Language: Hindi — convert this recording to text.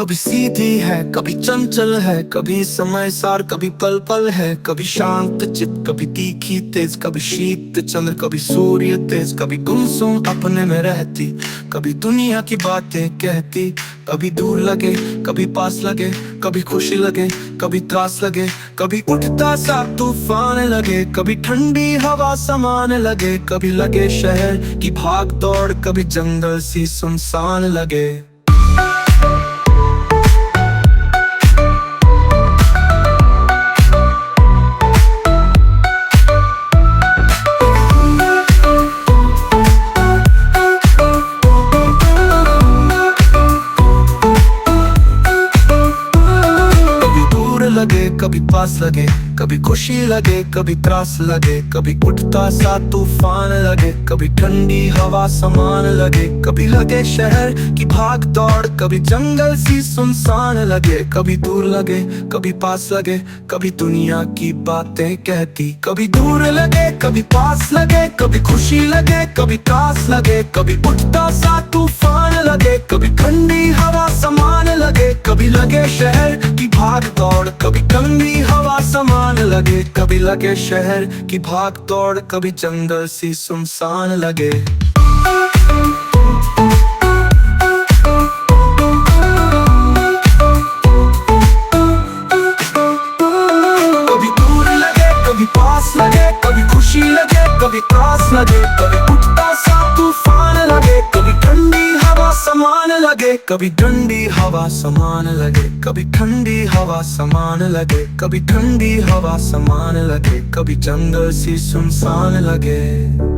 कभी सीधी है, कभी चंचल है, कभी समय सार, कभी पल पल है, कभी शांत चित, कभी तीखी तेज, कभी शीत चंद्र, कभी सूर्य तेज, कभी गुमसुम अपने में रहती, कभी दुनिया की बातें कहती, कभी दूर लगे, कभी पास लगे, कभी खुशी लगे, कभी त्रास लगे, कभी उठता सा तूफान लगे, कभी ठंडी हवा समाने लगे, कभी लगे शहर की भाग दौड़, कभी जंगल सी सुनसान लगे। लगे कभी पास लगे, कभी खुशी लगे, कभी त्रास लगे, कभी उठता सा तूफान लगे, कभी ठंडी हवा समान लगे, कभी लगे शहर की भाग दौड़, कभी जंगल सी सुनसान लगे, कभी दूर लगे, कभी पास लगे, कभी दुनिया की बातें कहती, कभी दूर लगे, कभी पास लगे, कभी खुशी लगे, कभी त्रास लगे, कभी उठता सा तूफान लगे, कभी ठंडी हवा समान लगे, कभी लगे शहर की भाग दौड़, कभी ठंडी हवा समान लगे, कभी लगे शहर की भाग दौड़, कभी जंगल सी सुनसान लगे। कभी दूर लगे, कभी पास लगे, कभी खुशी लगे, कभी त्रास लगे, कभी उठता सा तूफान लगे, कभी ठंडी हवा समान लगे, कभी ठंडी हवा समान लगे, कभी ठंडी हवा समान लगे, कभी ठंडी हवा समान लगे, कभी जंगल सी सुनसान लगे।